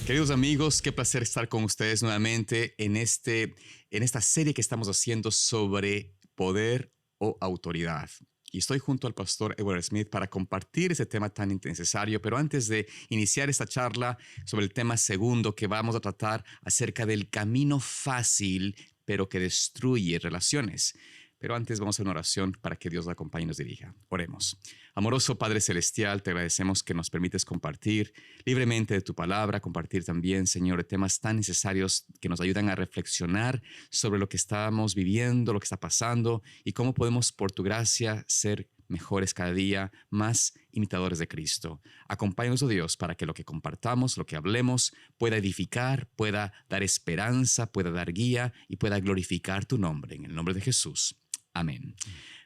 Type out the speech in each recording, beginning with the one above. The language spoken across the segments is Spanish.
Queridos amigos, qué placer estar con ustedes nuevamente en esta serie que estamos haciendo sobre poder o autoridad. Y estoy junto al pastor Edward Smith para compartir ese tema tan necesario. Pero antes de iniciar esta charla sobre el tema segundo que vamos a tratar acerca del camino fácil, pero que destruye relaciones. Pero antes vamos a una oración para que Dios la acompañe y nos dirija. Oremos. Amoroso Padre Celestial, te agradecemos que nos permites compartir libremente de tu palabra, compartir también, Señor, temas tan necesarios que nos ayudan a reflexionar sobre lo que estamos viviendo, lo que está pasando y cómo podemos, por tu gracia, ser mejores cada día, más imitadores de Cristo. Acompáñanos, oh Dios, para que lo que compartamos, lo que hablemos, pueda edificar, pueda dar esperanza, pueda dar guía y pueda glorificar tu nombre. En el nombre de Jesús. Amén.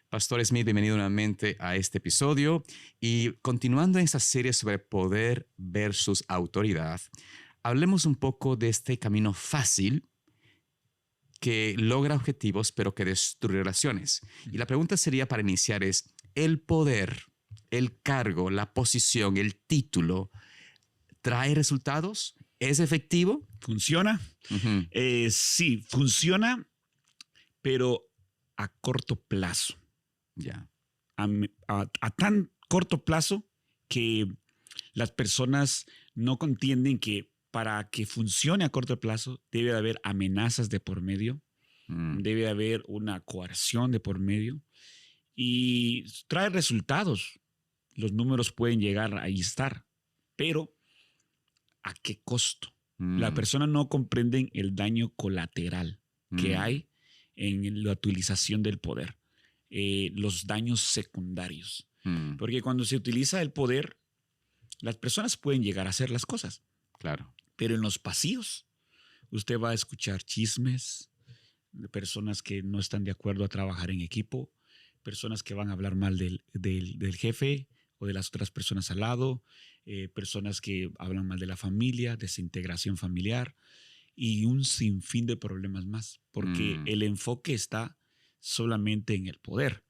Pastor Smith, bienvenido nuevamente a este episodio. Y continuando en esta serie sobre poder versus autoridad, hablemos un poco de este camino fácil que logra objetivos, pero que destruye relaciones. Y la pregunta sería para iniciar es, ¿el poder, el cargo, la posición, el título, trae resultados? ¿Es efectivo? ¿Funciona? Sí, funciona, pero a corto plazo. Ya. A tan corto plazo que las personas no entienden que para que funcione a corto plazo debe de haber amenazas de por medio, debe de haber una coerción de por medio y trae resultados. Los números pueden llegar a estar, pero ¿a qué costo? La persona no comprende el daño colateral que hay en la utilización del poder, los daños secundarios. Porque cuando se utiliza el poder, las personas pueden llegar a hacer las cosas. Claro. Pero en los pasillos, usted va a escuchar chismes de personas que no están de acuerdo a trabajar en equipo, personas que van a hablar mal del jefe o de las otras personas al lado, personas que hablan mal de la familia, desintegración familiar y un sinfín de problemas más, porque el enfoque está solamente en el poder.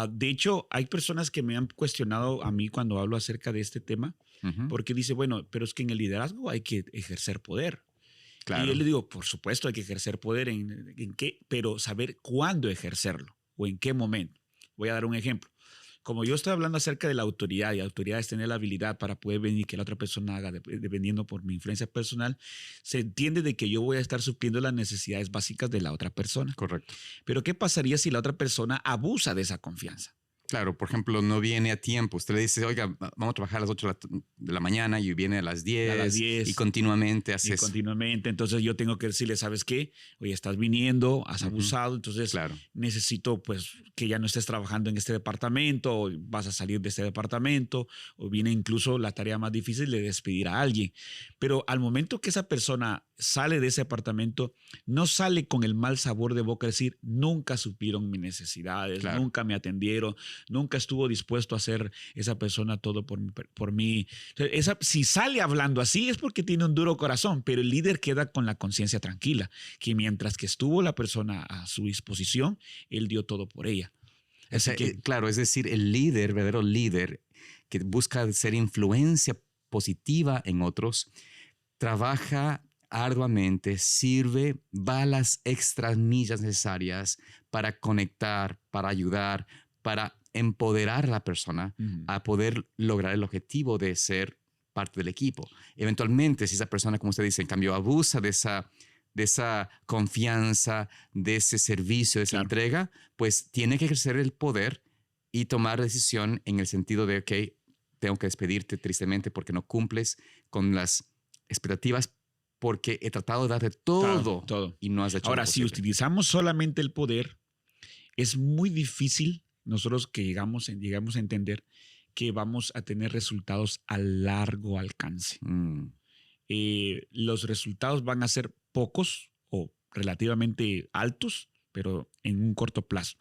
De hecho, hay personas que me han cuestionado a mí cuando hablo acerca de este tema, porque dice, bueno, pero es que en el liderazgo hay que ejercer poder. Claro. Y yo le digo, por supuesto hay que ejercer poder, ¿en qué? Pero saber cuándo ejercerlo o en qué momento. Voy a dar un ejemplo. Como yo estoy hablando acerca de la autoridad, y autoridad es tener la habilidad para poder venir que la otra persona haga, dependiendo por mi influencia personal, se entiende de que yo voy a estar supliendo las necesidades básicas de la otra persona. Correcto. Pero ¿qué pasaría si la otra persona abusa de esa confianza? Claro, por ejemplo, no viene a tiempo. Usted le dice, oiga, vamos a trabajar a las 8 de la mañana y viene a las 10. A las 10. Y continuamente hace eso. Continuamente. Entonces yo tengo que decirle, ¿sabes qué? Oye, estás viniendo, has abusado, entonces necesito pues que ya no estés trabajando en este departamento o vas a salir de este departamento o viene incluso la tarea más difícil de despedir a alguien. Pero al momento que esa persona sale de ese departamento, no sale con el mal sabor de boca, es decir, nunca supieron mis necesidades, nunca me atendieron, nunca estuvo dispuesto a hacer esa persona todo por mí. Si sale hablando así es porque tiene un duro corazón, pero el líder queda con la conciencia tranquila, que mientras que estuvo la persona a su disposición, él dio todo por ella. Claro, es decir, el líder, verdadero líder, que busca ser influencia positiva en otros, trabaja arduamente, sirve, va a las extras millas necesarias para conectar, para ayudar, para empoderar a la persona a poder lograr el objetivo de ser parte del equipo. Eventualmente, si esa persona, como usted dice, en cambio abusa de esa confianza, de ese servicio, de esa entrega, pues tiene que ejercer el poder y tomar decisión en el sentido de, ok, tengo que despedirte tristemente porque no cumples con las expectativas porque he tratado de darte todo y no has hecho. Ahora, si utilizamos solamente el poder, es muy difícil nosotros que llegamos a entender que vamos a tener resultados a largo alcance. Los resultados van a ser pocos o relativamente altos, pero en un corto plazo.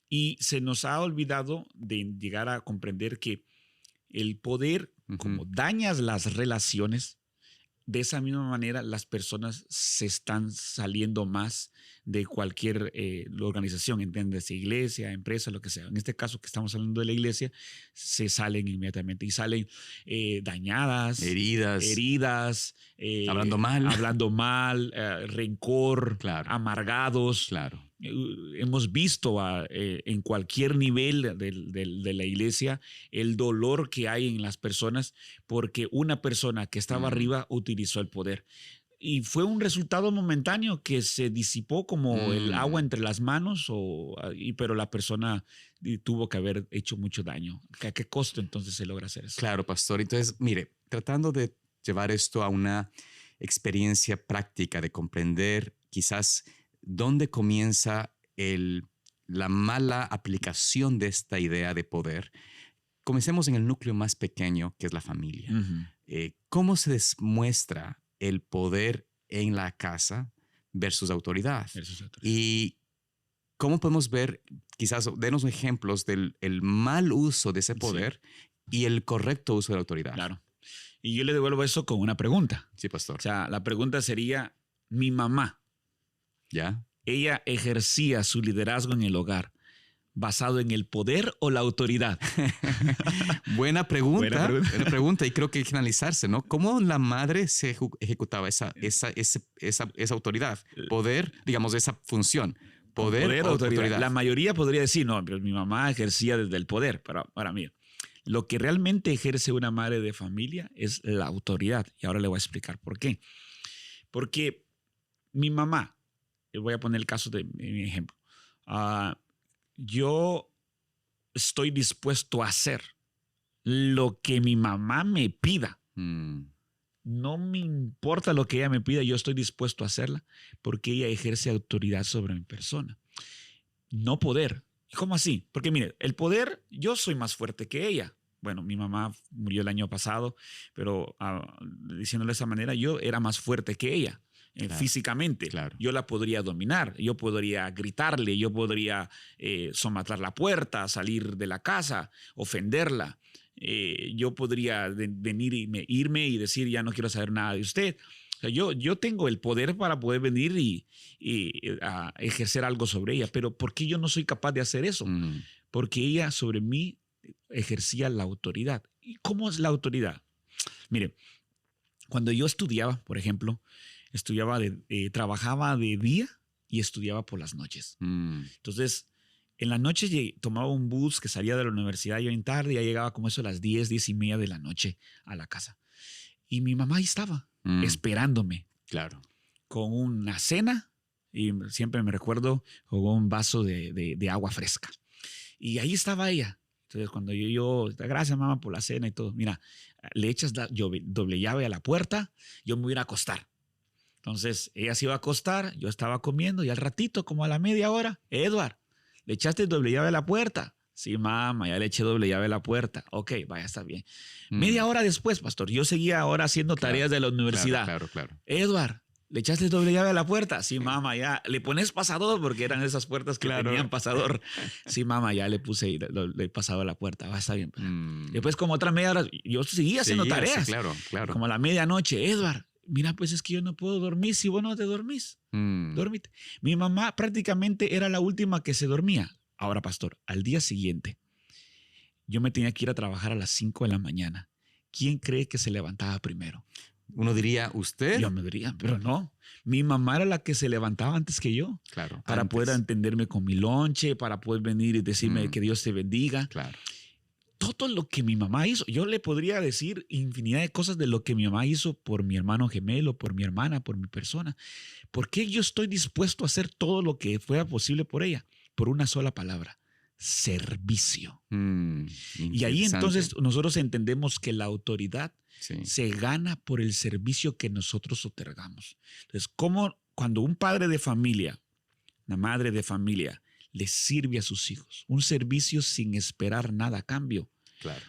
Y se nos ha olvidado de llegar a comprender que el poder, como dañas las relaciones, de esa misma manera las personas se están saliendo más de cualquier organización, entiendes, iglesia, empresa, lo que sea. En este caso que estamos hablando de la iglesia, se salen inmediatamente y salen dañadas, heridas, hablando mal, rencor, Claro. amargados. Claro. Hemos visto en cualquier nivel de la iglesia el dolor que hay en las personas porque una persona que estaba arriba utilizó el poder. Y fue un resultado momentáneo que se disipó como el agua entre las manos, pero la persona tuvo que haber hecho mucho daño. ¿A qué costo entonces se logra hacer eso? Claro, pastor. Entonces, mire, tratando de llevar esto a una experiencia práctica, de comprender quizás dónde comienza la mala aplicación de esta idea de poder, comencemos en el núcleo más pequeño, que es la familia. ¿Cómo se demuestra el poder en la casa versus autoridad? Y cómo podemos ver, quizás, denos ejemplos del mal uso de ese poder y el correcto uso de la autoridad. Claro. Y yo le devuelvo eso con una pregunta. Sí, pastor. O sea, la pregunta sería, mi mamá, ¿ya? ¿Ella ejercía su liderazgo en el hogar basado en el poder o la autoridad? Buena pregunta y creo que hay que analizarse, ¿no? ¿Cómo la madre se ejecutaba esa autoridad? Poder, digamos, esa función. Poder o autoridad. La mayoría podría decir, no, pero mi mamá ejercía desde el poder. Pero ahora, mira, lo que realmente ejerce una madre de familia es la autoridad. Y ahora le voy a explicar por qué. Porque mi mamá, voy a poner el caso de mi ejemplo. Yo estoy dispuesto a hacer lo que mi mamá me pida. No me importa lo que ella me pida, yo estoy dispuesto a hacerla porque ella ejerce autoridad sobre mi persona. No poder. ¿Cómo así? Porque mire, el poder, yo soy más fuerte que ella. Bueno, mi mamá murió el año pasado, pero diciéndolo de esa manera, yo era más fuerte que ella. Claro, físicamente, claro. Yo la podría dominar, yo podría gritarle, yo podría somatar la puerta, salir de la casa, ofenderla. Yo podría venir y irme y decir, ya no quiero saber nada de usted. O sea, yo tengo el poder para poder venir y ejercer algo sobre ella, pero ¿por qué yo no soy capaz de hacer eso? Porque ella sobre mí ejercía la autoridad. ¿Y cómo es la autoridad? Mire, cuando yo estudiaba, por ejemplo, trabajaba de día y estudiaba por las noches. Entonces, en la noche tomaba un bus que salía de la universidad yo en tarde y ya llegaba como eso a las 10, 10:30 de la noche a la casa. Y mi mamá ahí estaba, esperándome. Claro. Con una cena y siempre me recuerdo con un vaso de agua fresca. Y ahí estaba ella. Entonces, cuando gracias mamá por la cena y todo, mira, le echas doble llave a la puerta, yo me voy a ir a acostar. Entonces, ella se iba a acostar, yo estaba comiendo y al ratito, como a la media hora, Edward, ¿le echaste doble llave a la puerta? Sí, mamá, ya le eché doble llave a la puerta. Ok, vaya, está bien. Media hora después, pastor, yo seguía ahora haciendo tareas de la universidad. Claro. Edward, ¿le echaste doble llave a la puerta? Sí, mamá, ya. ¿Le pones pasador? Porque eran esas puertas que tenían pasador. Sí, mamá, ya le puse le pasado a la puerta. Va, está bien. Después, como otra media hora, yo seguía haciendo tareas. Sí, claro. Como a la medianoche, Edward, mira, pues es que yo no puedo dormir si vos no te dormís. Dormite. Mi mamá prácticamente era la última que se dormía. Ahora, pastor, al día siguiente, yo me tenía que ir a trabajar a las 5 de la mañana. ¿Quién cree que se levantaba primero? Uno diría, ¿usted? Yo me diría, pero no. Mi mamá era la que se levantaba antes que yo. Claro. Para poder entenderme con mi lonche, para poder venir y decirme que Dios te bendiga. Claro. Todo lo que mi mamá hizo, yo le podría decir infinidad de cosas de lo que mi mamá hizo por mi hermano gemelo, por mi hermana, por mi persona. ¿Por qué yo estoy dispuesto a hacer todo lo que fuera posible por ella? Por una sola palabra, servicio. Y ahí entonces nosotros entendemos que la autoridad se gana por el servicio que nosotros otorgamos. Entonces, cuando un padre de familia, una madre de familia, le sirve a sus hijos, un servicio sin esperar nada a cambio,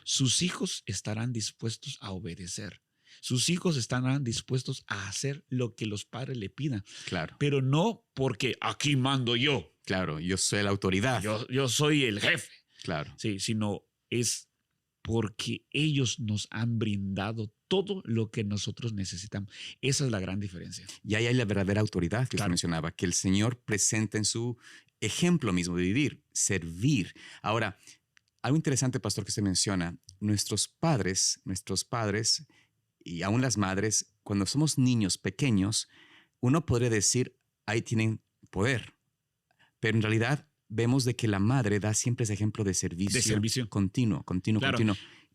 sus hijos estarán dispuestos a obedecer. Sus hijos estarán dispuestos a hacer lo que los padres le pidan. Claro. Pero no porque aquí mando yo. Claro, yo soy la autoridad. Yo soy el jefe. Claro. Sí, sino es porque ellos nos han brindado todo lo que nosotros necesitamos. Esa es la gran diferencia. Y ahí hay la verdadera autoridad que usted Claro. mencionaba, que el Señor presenta en su ejemplo mismo de vivir, servir. Ahora, algo interesante, pastor, que usted menciona, nuestros padres y aún las madres, cuando somos niños pequeños, uno podría decir, ahí tienen poder, pero en realidad vemos de que la madre da siempre ese ejemplo de servicio continuo. Claro.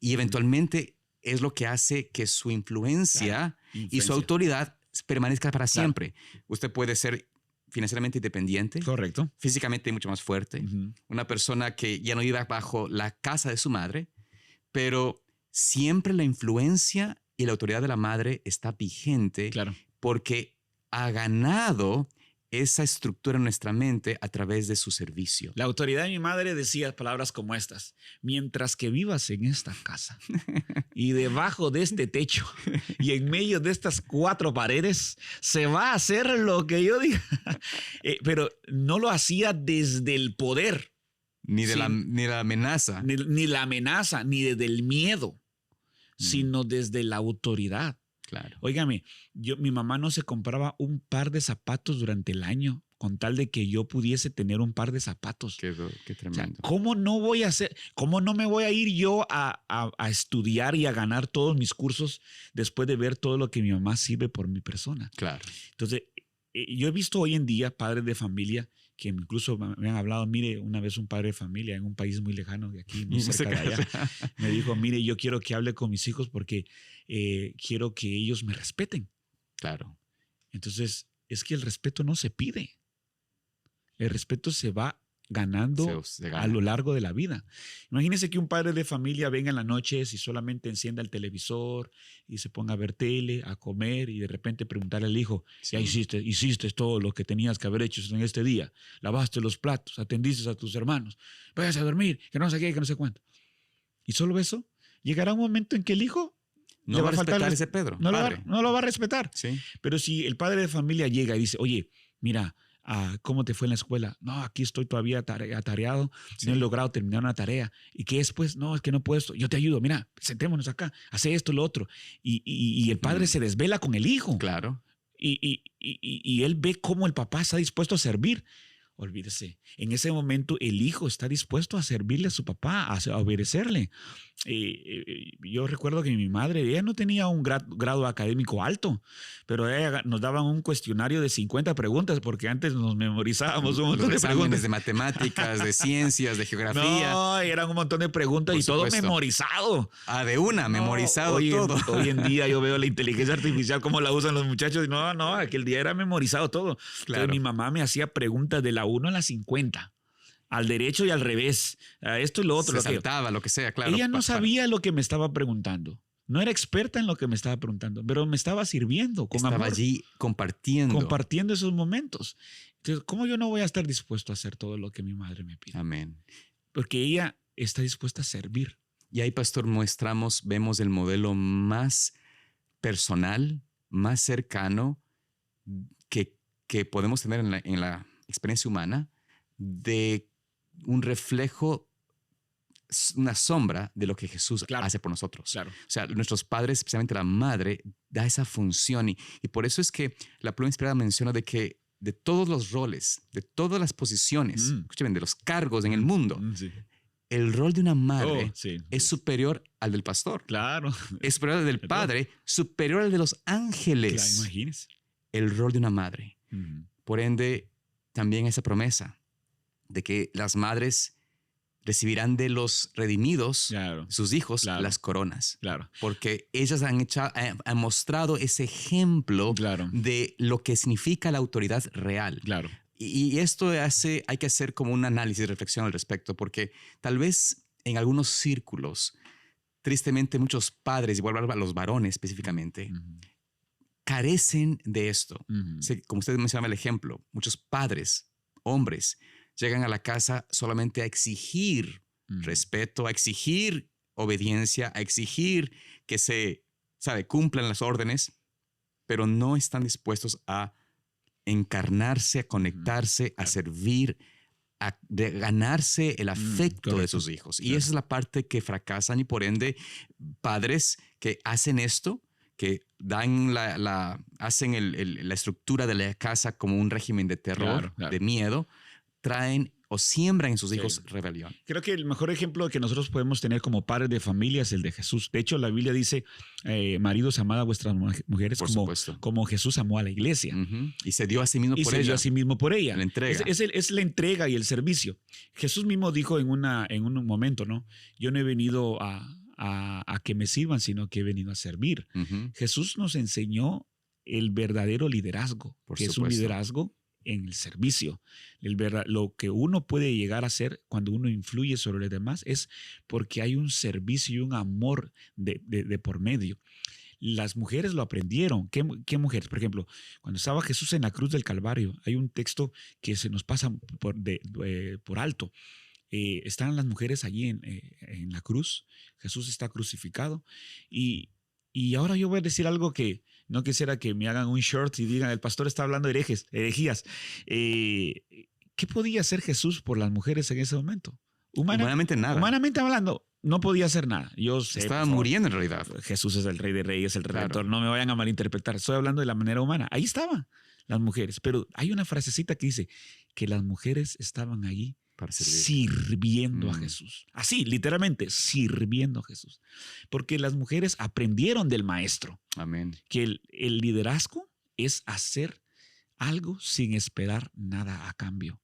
Y eventualmente es lo que hace que su influencia y su autoridad permanezca para siempre. Usted puede ser financieramente independiente. Correcto. Físicamente mucho más fuerte. Una persona que ya no vive bajo la casa de su madre, pero siempre la influencia y la autoridad de la madre está vigente porque ha ganado esa estructura en nuestra mente a través de su servicio. La autoridad de mi madre decía palabras como estas: mientras que vivas en esta casa y debajo de este techo y en medio de estas 4 paredes, se va a hacer lo que yo diga. Pero no lo hacía desde el poder. Ni de la amenaza. Ni la amenaza, ni desde el miedo, sino desde la autoridad. Claro. Óigame, mi mamá no se compraba un par de zapatos durante el año con tal de que yo pudiese tener un par de zapatos. Qué tremendo. O sea, ¿cómo no me voy a ir yo a estudiar y a ganar todos mis cursos después de ver todo lo que mi mamá sirve por mi persona? Claro. Entonces, yo he visto hoy en día padres de familia que incluso me han hablado. Mire, una vez un padre de familia en un país muy lejano de aquí, muy cerca de allá, me dijo, mire, yo quiero que hable con mis hijos porque quiero que ellos me respeten. Claro. Entonces, es que el respeto no se pide. El respeto se va ganando a lo largo de la vida. Imagínense que un padre de familia venga en la noche y solamente encienda el televisor y se ponga a ver tele, a comer y de repente preguntarle al hijo, ya hiciste todo lo que tenías que haber hecho en este día, lavaste los platos, atendiste a tus hermanos, vayas a dormir, que no sé qué, que no sé cuánto. Y solo eso, llegará un momento en que el hijo no va a respetar ese Pedro. No lo va a respetar. Sí. Pero si el padre de familia llega y dice, oye, mira, ¿cómo te fue en la escuela? No, aquí estoy todavía atareado, no he logrado terminar una tarea. ¿Y qué es, pues? No, es que no puedo esto. Yo te ayudo, mira, sentémonos acá, hace esto, lo otro. Y el padre se desvela con el hijo. Claro. Y él ve cómo el papá está dispuesto a servir. Olvídese, en ese momento el hijo está dispuesto a servirle a su papá, a obedecerle. Yo recuerdo que mi madre, ella no tenía un grado académico alto, pero ella nos daban un cuestionario de 50 preguntas porque antes nos memorizábamos un montón de preguntas. De matemáticas, de ciencias, de geografía. No, eran un montón de preguntas y todo memorizado. Memorizado todo. Hoy en día yo veo la inteligencia artificial, cómo la usan los muchachos. No, aquel día era memorizado todo. Claro. Entonces mi mamá me hacía preguntas de la 1 a la 50. Al derecho y al revés, esto y lo otro. Se saltaba, lo que sea, claro. Ella no sabía lo que me estaba preguntando. No era experta en lo que me estaba preguntando, pero me estaba sirviendo con amor. Estaba allí compartiendo. Compartiendo esos momentos. Entonces, ¿cómo yo no voy a estar dispuesto a hacer todo lo que mi madre me pide? Amén. Porque ella está dispuesta a servir. Y ahí, pastor, vemos el modelo más personal, más cercano que podemos tener en la experiencia humana de un reflejo, una sombra de lo que Jesús hace por nosotros. Claro. O sea, nuestros padres, especialmente la madre, da esa función. Y por eso es que la pluma inspirada menciona de que de todos los roles, de todas las posiciones, escuchen, de los cargos en el mundo, el rol de una madre es superior al del pastor. Claro. Es superior al del padre, superior al de los ángeles. Claro, imagínese. El rol de una madre. Por ende, también esa promesa de que las madres recibirán de los redimidos, sus hijos, las coronas. Claro. Porque ellas han mostrado ese ejemplo de lo que significa la autoridad real. Claro. Y esto hay que hacer como un análisis y reflexión al respecto, porque tal vez en algunos círculos, tristemente muchos padres, igual a los varones específicamente, carecen de esto. Como usted mencionaba el ejemplo, muchos padres, hombres, llegan a la casa solamente a exigir respeto, a exigir obediencia, a exigir que se, cumplan las órdenes, pero no están dispuestos a encarnarse, a conectarse, a servir, de ganarse el afecto de correcto. sus hijos. Y Claro. esa es la parte que fracasan y por ende padres que hacen esto, que dan hacen la estructura de la casa como un régimen de terror, Claro, claro. de miedo, traen o siembran en sus Sí. hijos rebelión. Creo que el mejor ejemplo que nosotros podemos tener como padres de familia es el de Jesús. De hecho, la Biblia dice, maridos, amad a vuestras mujeres Por supuesto. como Jesús amó a la iglesia. Ujú. Y se dio a sí mismo Y por se dio ella. a sí mismo por ella. La entrega. Es la entrega y el servicio. Jesús mismo dijo en un momento, ¿no? Yo no he venido a que me sirvan, sino que he venido a servir. Ujú. Jesús nos enseñó el verdadero liderazgo, Por que es un supuesto. liderazgo en el servicio. Lo que uno puede llegar a hacer cuando uno influye sobre los demás es porque hay un servicio y un amor de por medio. Las mujeres lo aprendieron. ¿Qué mujeres? Por ejemplo, cuando estaba Jesús en la cruz del Calvario, hay un texto que se nos pasa por alto. Están las mujeres allí en la cruz. Jesús está crucificado. Y ahora yo voy a decir algo que no quisiera que me hagan un short y digan, el pastor está hablando de herejías. ¿Qué podía hacer Jesús por las mujeres en ese momento? Humanamente nada. Humanamente hablando, no podía hacer nada. Yo sé, Estaba por favor, muriendo en realidad. Jesús es el Rey de Reyes, el Redentor. Claro. No me vayan a malinterpretar. Estoy hablando de la manera humana. Ahí estaban las mujeres. Pero hay una frasecita que dice que las mujeres estaban allí Para servir. sirviendo a Jesús. Así, literalmente, sirviendo a Jesús. Porque las mujeres aprendieron del maestro Amén. que el liderazgo es hacer algo sin esperar nada a cambio.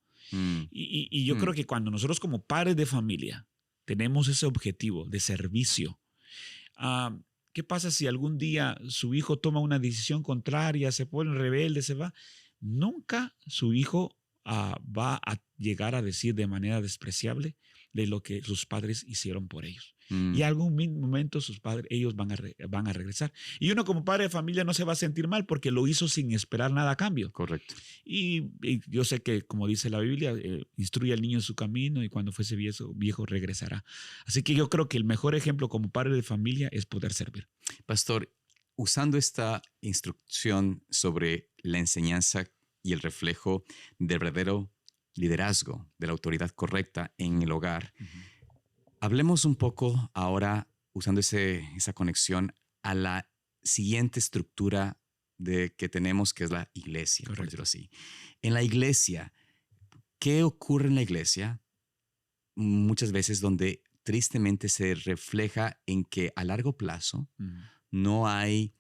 Y yo creo que cuando nosotros como padres de familia tenemos ese objetivo de servicio, ¿qué pasa si algún día su hijo toma una decisión contraria, se pone rebelde, se va? Nunca su hijo va a llegar a decir de manera despreciable de lo que sus padres hicieron por ellos. Y en algún momento ellos van a regresar. Y uno como padre de familia no se va a sentir mal porque lo hizo sin esperar nada a cambio. Correcto. Y yo sé que, como dice la Biblia, instruye al niño en su camino y cuando fuese viejo regresará. Así que yo creo que el mejor ejemplo como padre de familia es poder servir. Pastor, usando esta instrucción sobre la enseñanza y el reflejo del verdadero liderazgo, de la autoridad correcta en el hogar, hablemos un poco ahora, usando esa conexión, a la siguiente estructura que tenemos, que es la iglesia, Correcto. por decirlo así. En la iglesia, ¿qué ocurre en la iglesia? Muchas veces donde tristemente se refleja en que a largo plazo no hay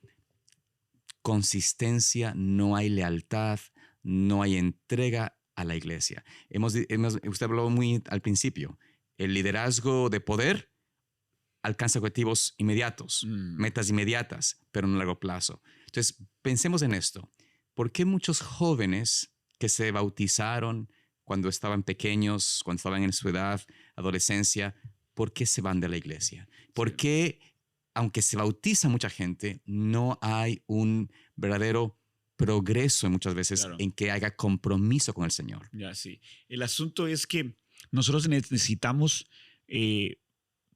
consistencia, no hay lealtad, no hay entrega a la iglesia. Usted habló muy al principio, el liderazgo de poder alcanza objetivos inmediatos, metas inmediatas, pero en un largo plazo. Entonces, pensemos en esto. ¿Por qué muchos jóvenes que se bautizaron cuando estaban pequeños, cuando estaban en su edad, adolescencia, por qué se van de la iglesia? ¿Por qué, aunque se bautiza mucha gente, no hay un verdadero progreso muchas veces Claro. en que haya compromiso con el Señor? Ya, sí. El asunto es que nosotros necesitamos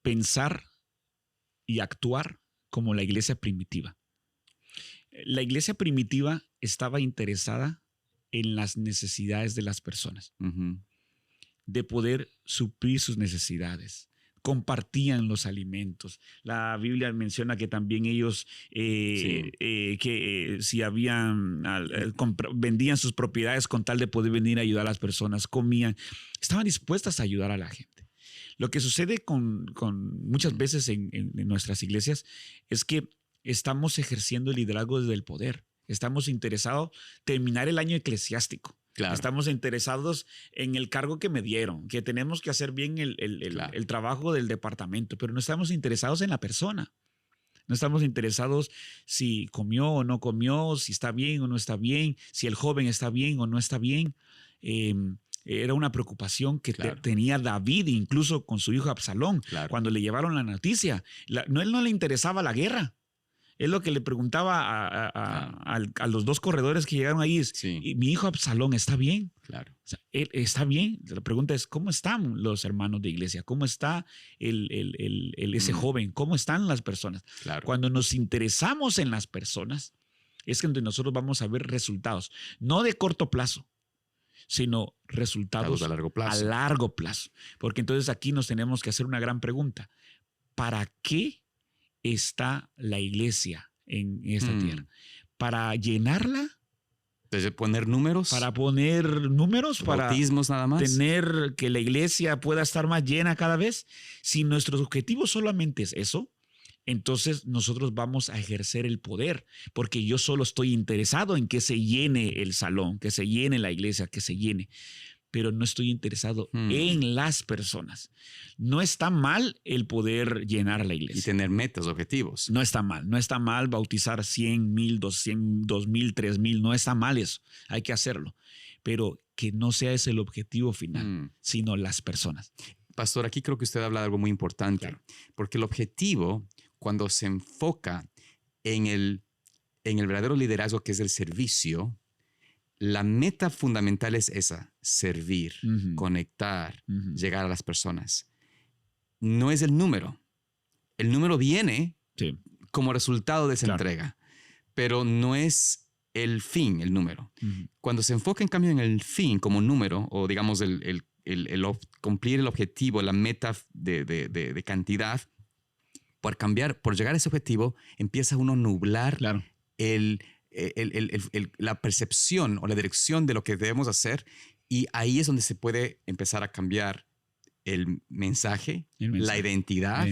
pensar y actuar como la iglesia primitiva. La iglesia primitiva estaba interesada en las necesidades de las personas, de poder suplir sus necesidades. Compartían los alimentos. La Biblia menciona que también ellos si vendían sus propiedades con tal de poder venir a ayudar a las personas, comían, estaban dispuestas a ayudar a la gente. Lo que sucede con muchas veces en nuestras iglesias es que estamos ejerciendo el liderazgo desde el poder. Estamos interesados en terminar el año eclesiástico. Claro. Estamos interesados en el cargo que me dieron, que tenemos que hacer bien Claro. el trabajo del departamento, pero no estamos interesados en la persona. No estamos interesados si comió o no comió, si está bien o no está bien, si el joven está bien o no está bien. Era una preocupación que Claro. tenía David incluso con su hijo Absalón. Claro. Cuando le llevaron la noticia. Él no le interesaba la guerra. Es lo que le preguntaba a los dos corredores que llegaron ahí. Sí. ¿Y mi hijo Absalón está bien? Claro. O sea, ¿él está bien? La pregunta es, ¿cómo están los hermanos de iglesia? ¿Cómo está ese joven? ¿Cómo están las personas? Claro. Cuando nos interesamos en las personas, es que donde nosotros vamos a ver resultados, no de corto plazo, sino resultados a largo plazo. a largo plazo. Porque entonces aquí nos tenemos que hacer una gran pregunta. ¿Para qué está la iglesia en esta tierra? ¿Para llenarla? Entonces, poner números. ¿Para poner números? ¿Para bautismos nada más? tener que la iglesia pueda estar más llena cada vez? Si nuestro objetivo solamente es eso, entonces nosotros vamos a ejercer el poder, porque yo solo estoy interesado en que se llene el salón, que se llene la iglesia, que se llene, pero no estoy interesado en las personas. No está mal el poder llenar la iglesia. Y tener metas, objetivos. No está mal. No está mal bautizar 100, 1000, 200, 2000, 3000. No está mal eso. Hay que hacerlo. Pero que no sea ese el objetivo final, sino las personas. Pastor, aquí creo que usted habla de algo muy importante. Claro. Porque el objetivo, cuando se enfoca en el verdadero liderazgo, que es el servicio, la meta fundamental es esa: servir, conectar, llegar a las personas. No es el número. El número viene como resultado de esa entrega, pero no es el fin, el número. Cuando se enfoca en cambio en el fin como número, o digamos el cumplir el objetivo, la meta de cantidad, por llegar a ese objetivo, empieza uno a nublar la percepción o la dirección de lo que debemos hacer, y ahí es donde se puede empezar a cambiar el mensaje, la identidad,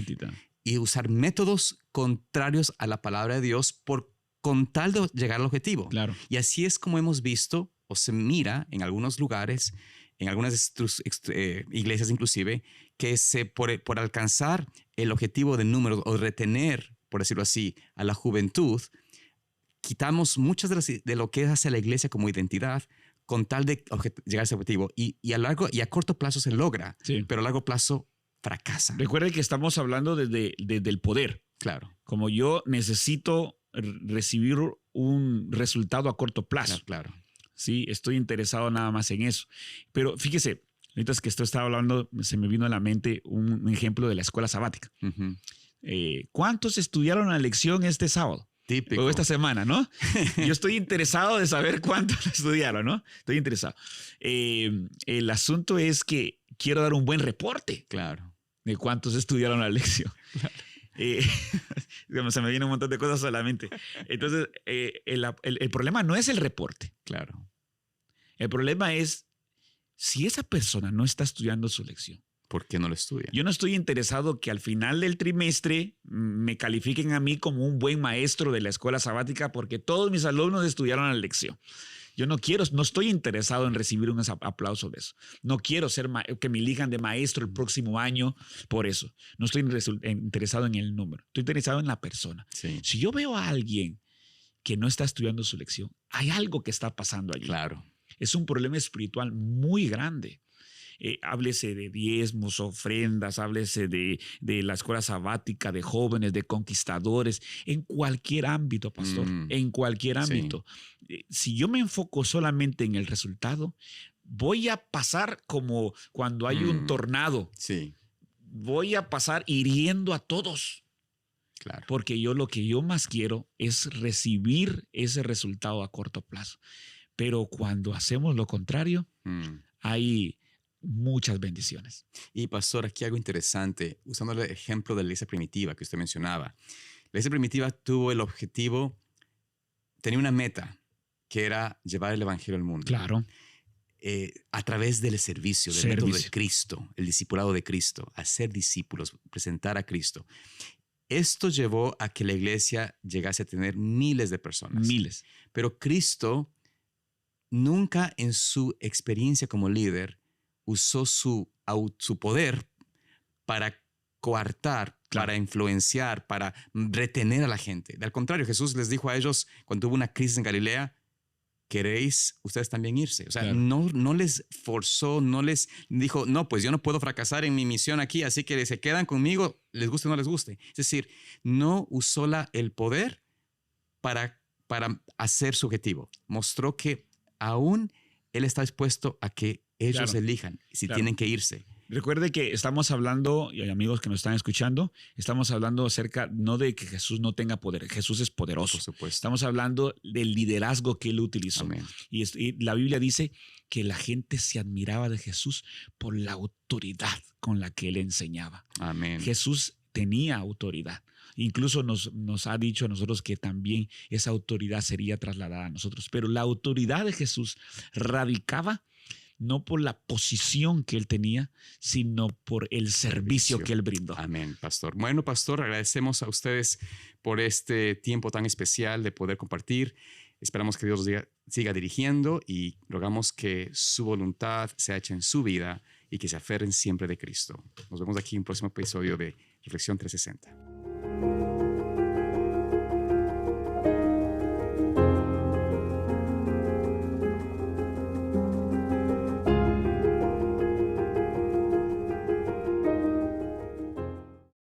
y usar métodos contrarios a la palabra de Dios con tal de llegar al objetivo. Claro. Y así es como hemos visto, o se mira en algunos lugares, en algunas iglesias inclusive, que por alcanzar el objetivo de números o retener, por decirlo así, a la juventud, quitamos muchas de lo que hace la iglesia como identidad con tal de llegar a ese objetivo. Y a corto plazo se logra, pero a largo plazo fracasa. Recuerde que estamos hablando desde el poder. Claro. Como yo necesito recibir un resultado a corto plazo. Claro. Sí, estoy interesado nada más en eso. Pero fíjese, ahorita es que esto estaba hablando, se me vino a la mente un ejemplo de la escuela sabática. ¿Cuántos estudiaron la lección este sábado? Típico. O esta semana, ¿no? Yo estoy interesado de saber cuántos estudiaron, ¿no? Estoy interesado. El asunto es que quiero dar un buen reporte. Claro. De cuántos estudiaron la lección. Claro. Se me viene un montón de cosas solamente. Entonces, el problema no es el reporte. Claro. El problema es si esa persona no está estudiando su lección. ¿Por qué no lo estudia? Yo no estoy interesado que al final del trimestre me califiquen a mí como un buen maestro de la escuela sabática porque todos mis alumnos estudiaron la lección. Yo no estoy interesado en recibir un aplauso de eso. No quiero que me elijan de maestro el próximo año por eso. No estoy interesado en el número. Estoy interesado en la persona. Sí. Si yo veo a alguien que no está estudiando su lección, hay algo que está pasando allí. Claro. Es un problema espiritual muy grande. Háblese de diezmos, ofrendas, háblese de la escuela sabática, de jóvenes, de conquistadores, en cualquier ámbito, pastor, en cualquier ámbito. Sí. Si yo me enfoco solamente en el resultado, voy a pasar como cuando hay un tornado. Sí. Voy a pasar hiriendo a todos. Claro. Porque lo que yo más quiero es recibir ese resultado a corto plazo. Pero cuando hacemos lo contrario, hay muchas bendiciones. Y pastor, aquí algo interesante, usando el ejemplo de la iglesia primitiva que usted mencionaba. La iglesia primitiva tuvo el objetivo, tenía una meta, que era llevar el evangelio al mundo. Claro. A través del servicio, del método de Cristo, el discipulado de Cristo, hacer discípulos, presentar a Cristo. Esto llevó a que la iglesia llegase a tener miles de personas. Miles. Pero Cristo nunca en su experiencia como líder usó su poder para coartar, para influenciar, para retener a la gente. Al contrario, Jesús les dijo a ellos cuando hubo una crisis en Galilea: ¿queréis ustedes también irse? O sea, no les forzó, no les dijo, no, pues yo no puedo fracasar en mi misión aquí, así que se quedan conmigo, les guste o no les guste. Es decir, no usó el poder para hacer su objetivo. Mostró que aún Él está dispuesto a que ellos elijan si tienen que irse. Recuerde que estamos hablando, y hay amigos que nos están escuchando, estamos hablando acerca no de que Jesús no tenga poder, Jesús es poderoso. Por supuesto. Estamos hablando del liderazgo que él utilizó. Amén. Y la Biblia dice que la gente se admiraba de Jesús por la autoridad con la que él enseñaba. Amén. Jesús tenía autoridad. Incluso nos ha dicho a nosotros que también esa autoridad sería trasladada a nosotros. Pero la autoridad de Jesús radicaba no por la posición que él tenía, sino por el servicio que él brindó. Amén, pastor. Bueno, pastor, agradecemos a ustedes por este tiempo tan especial de poder compartir. Esperamos que Dios los siga dirigiendo y rogamos que su voluntad sea hecha en su vida y que se aferren siempre de Cristo. Nos vemos aquí en un próximo episodio de Reflexión 360.